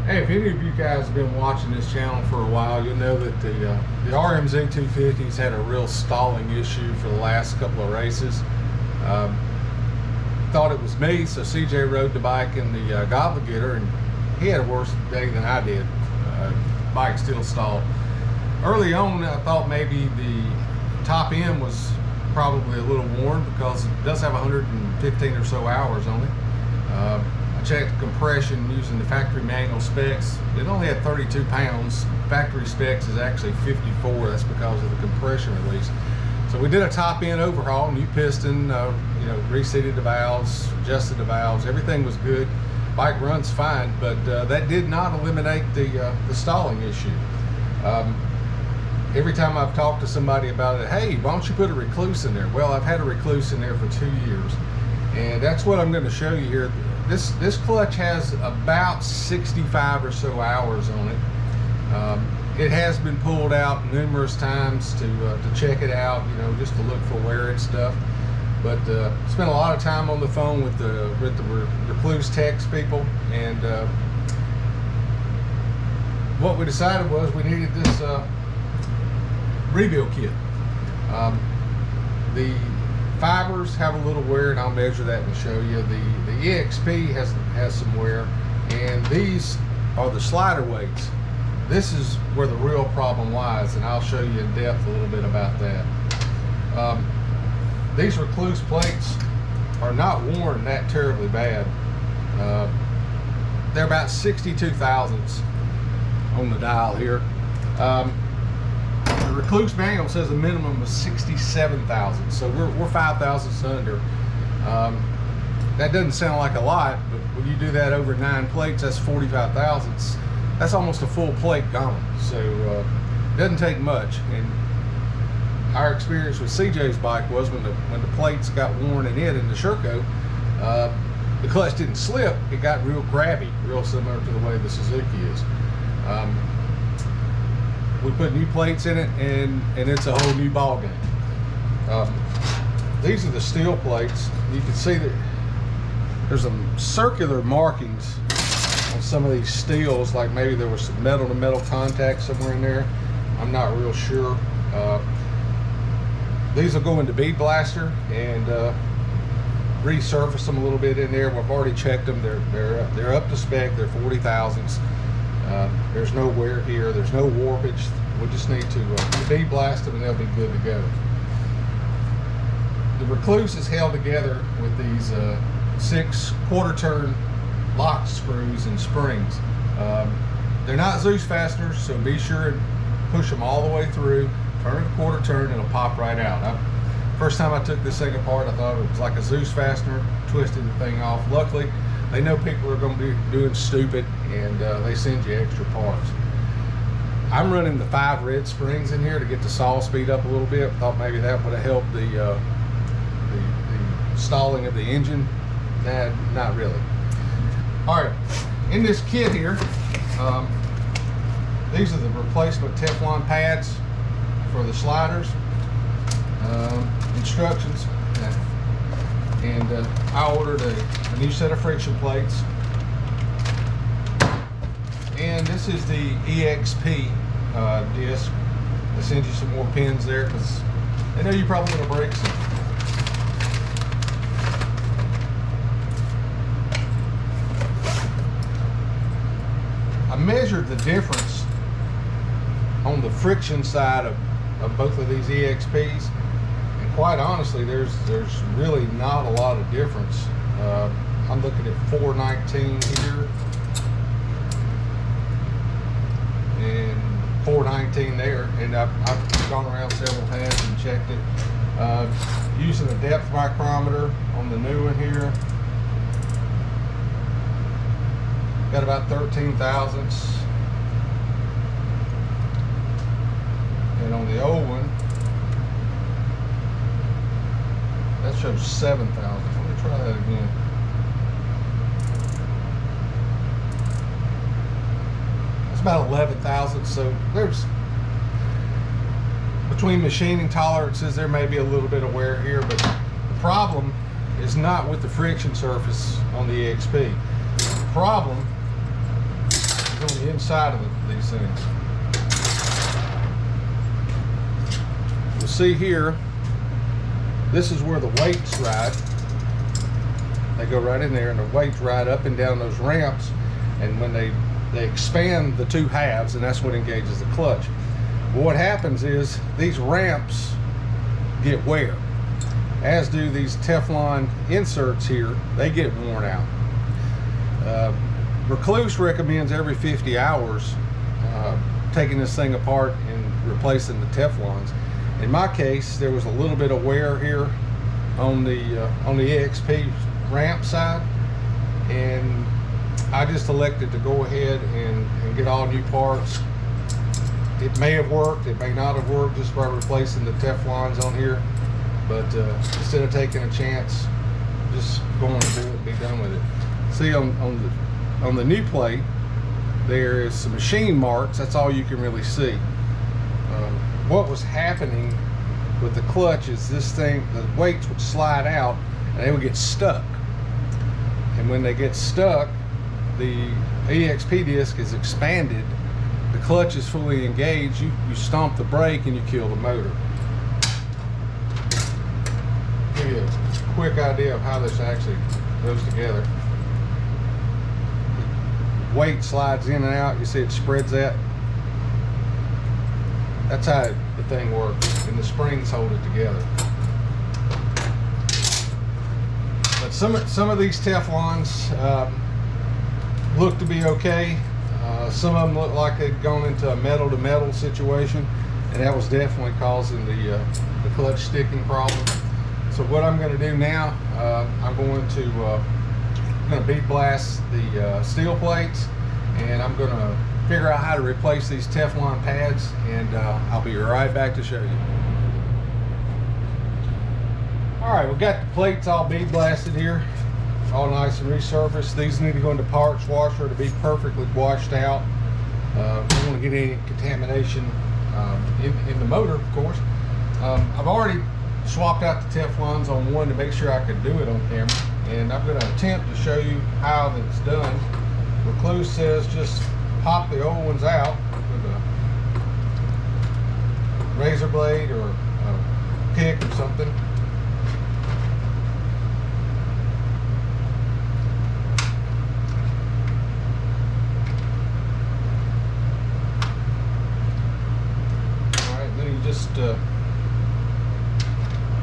Hey, if any of you guys have been watching this channel for a while, you'll know that the RMZ 250's had a real stalling issue for the last couple of races. Thought it was me, so CJ rode the bike in the Gobblegetter, and he had a worse day than I did. Bike still stalled. Early on, I thought maybe the top end was probably a little worn because it does have 115 or so hours on it. I checked compression using the factory manual specs. It only had 32 pounds. Factory specs is actually 54. That's because of the compression release. So we did a top end overhaul, new piston, reseated the valves, adjusted the valves. Everything was good. Bike runs fine, but that did not eliminate the stalling issue. Every time I've talked to somebody about it, hey, why don't you put a Rekluse in there? Well, I've had a Rekluse in there for 2 years, and that's what I'm going to show you here. This clutch has about 65 or so hours on it. It has been pulled out numerous times to check it out, just to look for wear and stuff. But spent a lot of time on the phone with the Rekluse techs people, and what we decided was we needed this rebuild kit. The fibers have a little wear, and I'll measure that and show you. The EXP has some wear, and these are the slider weights. This is where the real problem lies, and I'll show you in depth a little bit about that. These Rekluse plates are not worn that terribly bad. They're about 62 thousandths on the dial here. The Rekluse manual says a minimum of 67 thousandths, so we're 5 thousandths under. That doesn't sound like a lot, but when you do that over 9 plates, that's 45 thousandths. That's almost a full plate gone. So it doesn't take much. And our experience with CJ's bike was when the plates got worn in it in the Sherco, the clutch didn't slip, it got real grabby, real similar to the way the Suzuki is. We put new plates in it, and it's a whole new ball game. These are the steel plates. You can see that there's some circular markings on some of these steels, like maybe there was some metal to metal contact somewhere in there. I'm not real sure. These will go into bead blaster and resurface them a little bit in there. We've already checked them. They're up to spec. They're 40 thousandths. There's no wear here. There's no warpage. We just need to bead blast them, and they'll be good to go. The Rekluse is held together with these 6 quarter-turn lock screws and springs. They're not Zeus fasteners, so be sure and push them all the way through. Turn it a quarter turn, and it'll pop right out. First time I took this thing apart, I thought it was like a Zeus fastener, twisted the thing off. Luckily, they know people are going to be doing stupid, and they send you extra parts. I'm running the 5 red springs in here to get the saw speed up a little bit. Thought maybe that would have helped the stalling of the engine. Nah, not really. All right, in this kit here, these are the replacement Teflon pads for the sliders. Instructions, and I ordered a new set of friction plates, and this is the EXP disc. They send you some more pins there because they know you're probably going to break some. I measured the difference on the friction side of both of these EXPs, and quite honestly, there's really not a lot of difference. I'm looking at 419 here and 419 there, and I've gone around several times and checked it using a depth micrometer on the new one here. Got about 13 thousandths. And on the old one, that shows 7 thousandths. Let me try that again. It's about 11 thousandths. So there's, between machining tolerances, there may be a little bit of wear here, but the problem is not with the friction surface on the EXP. The problem is on the inside of these things. You'll see here, this is where the weights ride. They go right in there, and the weights ride up and down those ramps, and when they expand the two halves, and that's what engages the clutch. But what happens is these ramps get wear, as do these Teflon inserts here. They get worn out. Rekluse recommends every 50 hours taking this thing apart and replacing the Teflons. In my case, there was a little bit of wear here on the EXP ramp side, and I just elected to go ahead and get all new parts. It may have worked, it may not have worked just by replacing the Teflons on here, but instead of taking a chance, just going to do it and be done with it. See, on the new plate, there is some machine marks. That's all you can really see. What was happening with the clutch is this thing, the weights would slide out and they would get stuck. And when they get stuck, the EXP disc is expanded, the clutch is fully engaged, you stomp the brake and you kill the motor. Give you a quick idea of how this actually goes together. The weight slides in and out, you see it spreads that. That's how the thing works, and the springs hold it together. But some of these Teflons look to be okay. Some of them look like they'd gone into a metal to metal situation, and that was definitely causing the clutch sticking problem. So what I'm going to do now, I'm going to bead blast the steel plates, and I'm going to figure out how to replace these Teflon pads, and I'll be right back to show you. Alright, we've got the plates all bead blasted here, all nice and resurfaced. These need to go into parts washer to be perfectly washed out. We don't want to get any contamination in the motor, of course. I've already swapped out the Teflons on one to make sure I could do it on camera, and I'm going to attempt to show you how that's done. Rekluse says just pop the old ones out with a razor blade or a pick or something. Alright, then you just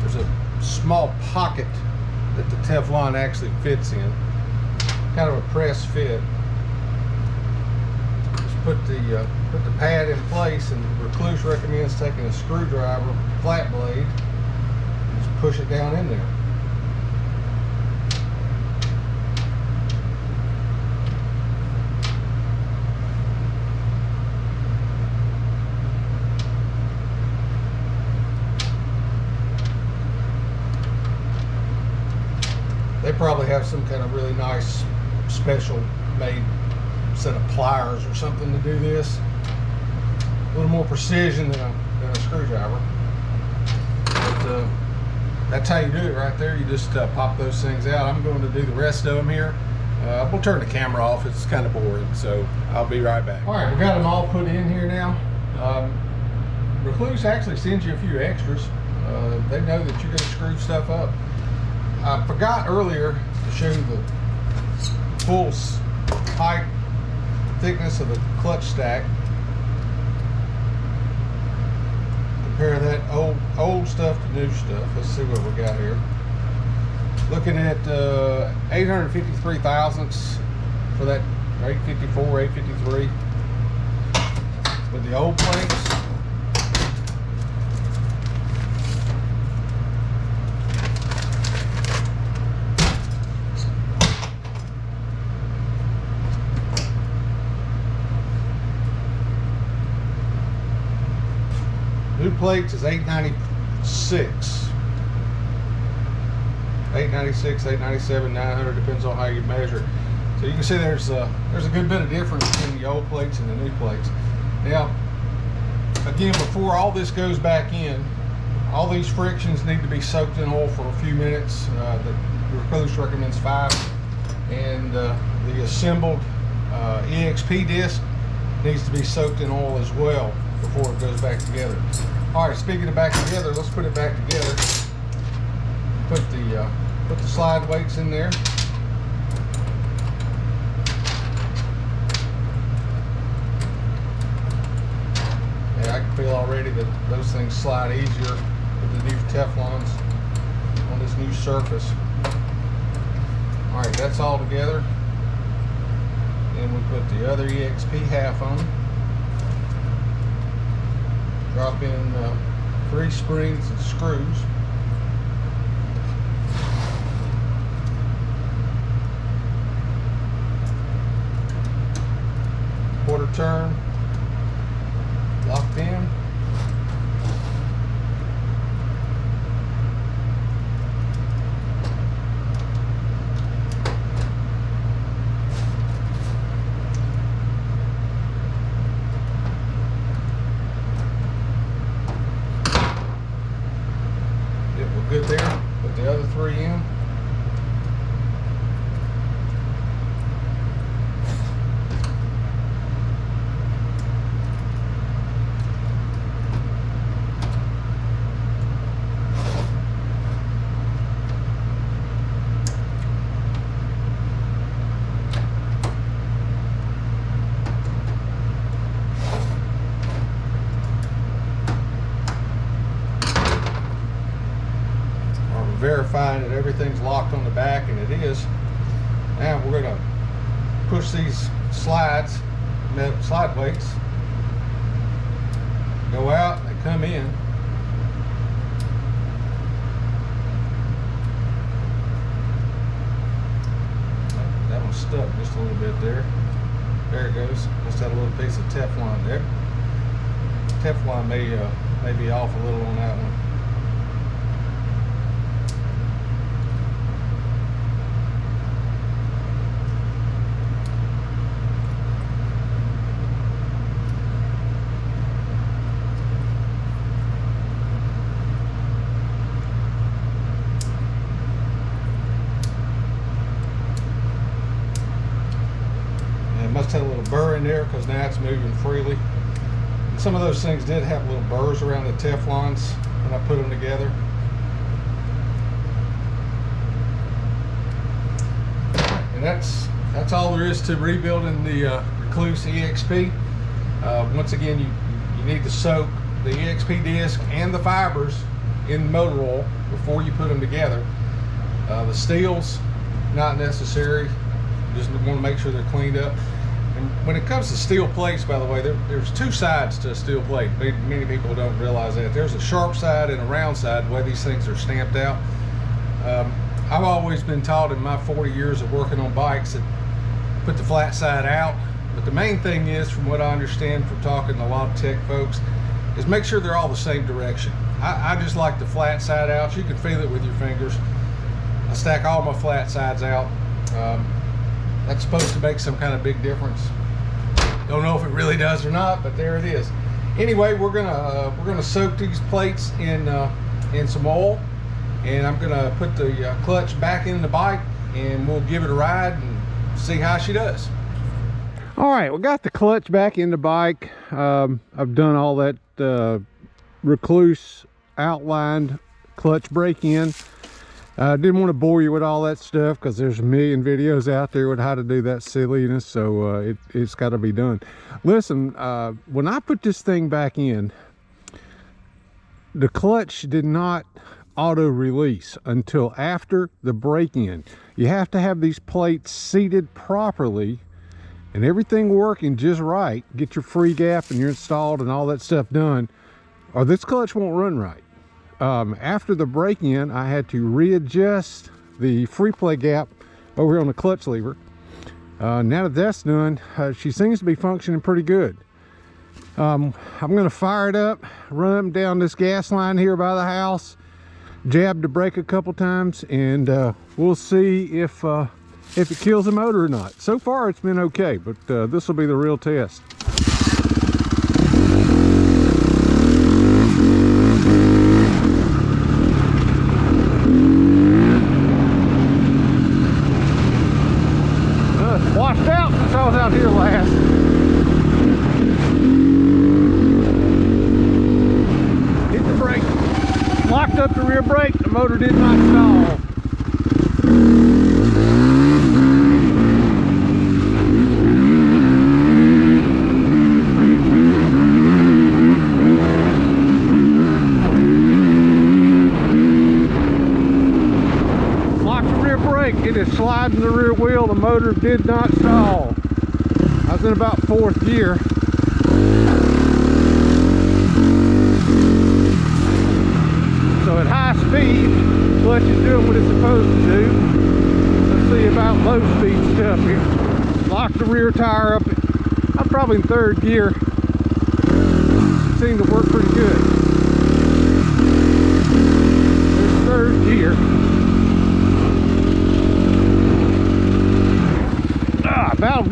there's a small pocket that the Teflon actually fits in, kind of a press fit. Put the pad in place, and Rekluse recommends taking a screwdriver, flat blade, and just push it down in there. They probably have some kind of really nice special made set of pliers or something to do this. A little more precision than a screwdriver. But that's how you do it right there. You just pop those things out. I'm going to do the rest of them here. We'll turn the camera off. It's kind of boring, so I'll be right back. All right, we got them all put in here now. Rekluse actually sends you a few extras. They know that you're going to screw stuff up. I forgot earlier to show you the full height thickness of the clutch stack. Compare that old stuff to new stuff. Let's see what we got here. Looking at 853 thousandths for that 854, 853 with the old plates. New plates is 896. 896, 897, 900, depends on how you measure. So you can see there's a good bit of difference between the old plates and the new plates. Now, again, before all this goes back in, all these frictions need to be soaked in oil for a few minutes. The Rekluse recommends 5, and the assembled EXP disc needs to be soaked in oil as well before it goes back together. All right, speaking of back together, let's put it back together. Put the slide weights in there. Yeah, I can feel already that those things slide easier with the new Teflons on this new surface. All right, that's all together. Then we put the other EXP half on. Drop in 3 springs and screws. Quarter turn, locked in. We're good there. Put the other 3 in. Verifying that everything's locked on the back, and it is. Now we're going to push these slide weights, go out, and they come in. That one's stuck just a little bit there. There it goes. Just had a little piece of Teflon there. Teflon may be off a little on that one. Must have a little burr in there because now it's moving freely. And some of those things did have little burrs around the Teflons when I put them together. And that's all there is to rebuilding the Rekluse EXP. Once again, you need to soak the EXP disc and the fibers in motor oil before you put them together. The steels, not necessary. You just want to make sure they're cleaned up. And when it comes to steel plates, by the way, there's 2 sides to a steel plate. Many people don't realize that. There's a sharp side and a round side, the way these things are stamped out. I've always been taught in my 40 years of working on bikes that put the flat side out. But the main thing is, from what I understand from talking to a lot of tech folks, is make sure they're all the same direction. I just like the flat side out. You can feel it with your fingers. I stack all my flat sides out. That's supposed to make some kind of big difference. Don't know if it really does or not, but there it is. Anyway, we're gonna soak these plates in some oil, and I'm gonna put the clutch back in the bike, and we'll give it a ride and see how she does. All right, we got the clutch back in the bike. I've done all that Rekluse outlined clutch break-in. I didn't want to bore you with all that stuff because there's a million videos out there with how to do that silliness, so it's got to be done. Listen, when I put this thing back in, the clutch did not auto release until after the break-in. You have to have these plates seated properly and everything working just right. Get your free gap and you're installed and all that stuff done, or this clutch won't run right. After the break-in, I had to readjust the free play gap over here on the clutch lever. Now that that's done, she seems to be functioning pretty good. I'm going to fire it up, run up down this gas line here by the house, jab the brake a couple times, and we'll see if it kills the motor or not. So far it's been okay, but this will be the real test. Washed out since I was out here brake, the motor did not stall. Locked the rear brake, it is sliding the rear wheel, the motor did not stall. I was in about 4th gear. So at high speed, clutch is doing what it's supposed to do. Let's see about low speed stuff here. Lock the rear tire up. I'm probably in 3rd gear. It seemed to work pretty good. There's 3rd gear.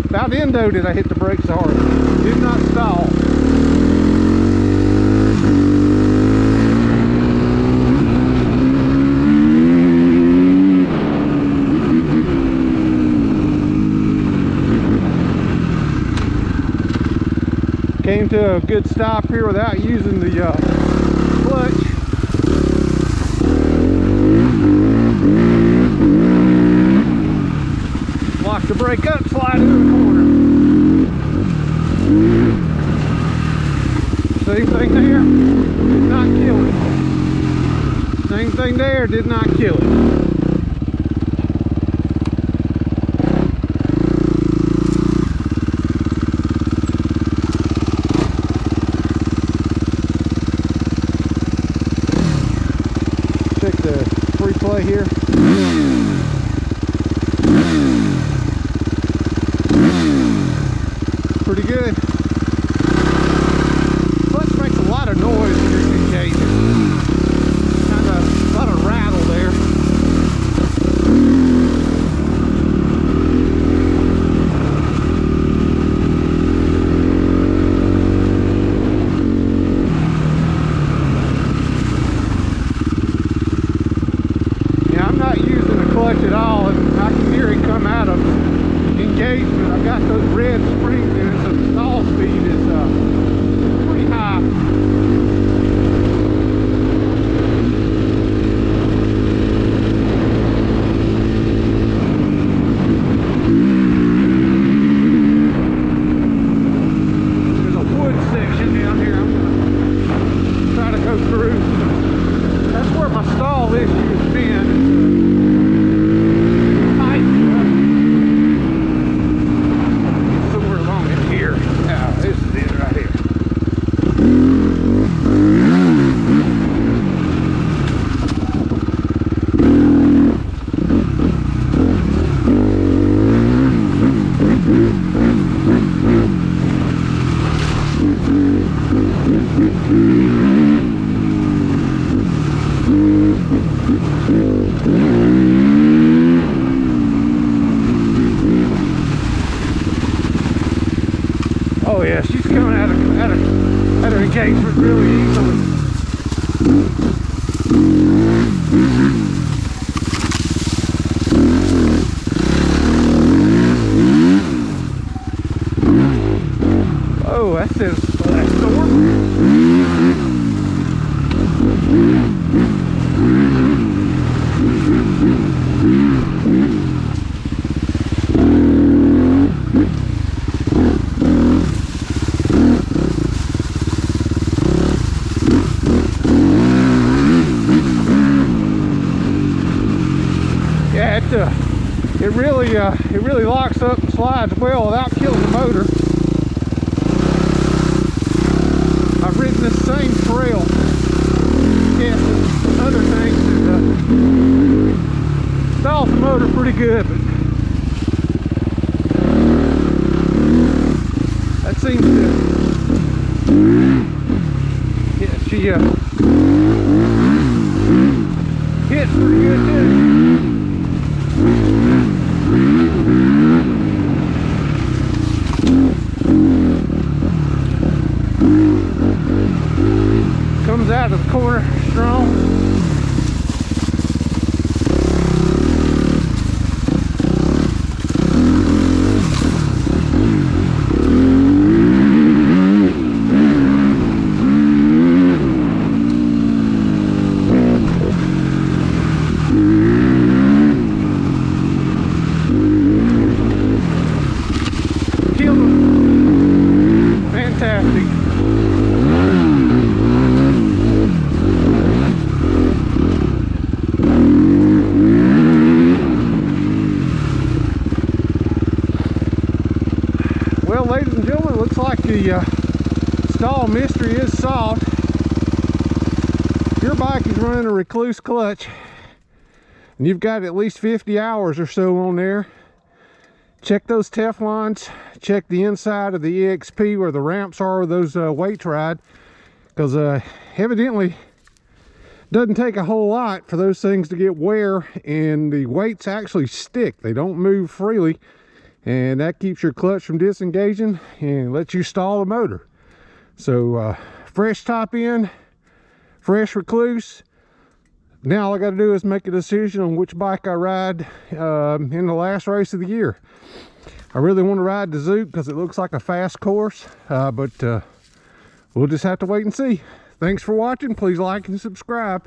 About endo did I hit the brakes hard. Did not stall. Came to a good stop here without using the clutch. Lock the brake up, slide into the corner. Same thing there, did not kill it. Same thing there, did not kill it. Check the free play here. Pretty good. Clutch makes a lot of noise when you're engaging. Kind of a lot of rattle there. Yeah, I'm not using the clutch at all, and I can hear it come out of engagement. I've got those red springs in it, so the stall speed is pretty high. There's a wood section down here I'm going to try to go through. That's where my stall issue has been. Oh yeah, she's coming out of engagement really easily. Oh, that's it. That's the work. Yeah, it really locks up and slides well without killing the motor. I've ridden this same trail, and other things, and stalls the motor pretty good, but that seems to, yeah, she hits pretty good too. Comes out of the corner strong. like the stall mystery is solved. If your bike is running a Rekluse clutch and you've got at least 50 hours or so on there, check those Teflons, check the inside of the EXP where the ramps are, those weights ride, because evidently doesn't take a whole lot for those things to get wear, and the weights actually stick. They don't move freely, and that keeps your clutch from disengaging and lets you stall the motor. So fresh top end, fresh Rekluse. Now all I got to do is make a decision on which bike I ride in the last race of the year. I really want to ride the Zook because it looks like a fast course, but we'll just have to wait and see. Thanks for watching. Please like and subscribe.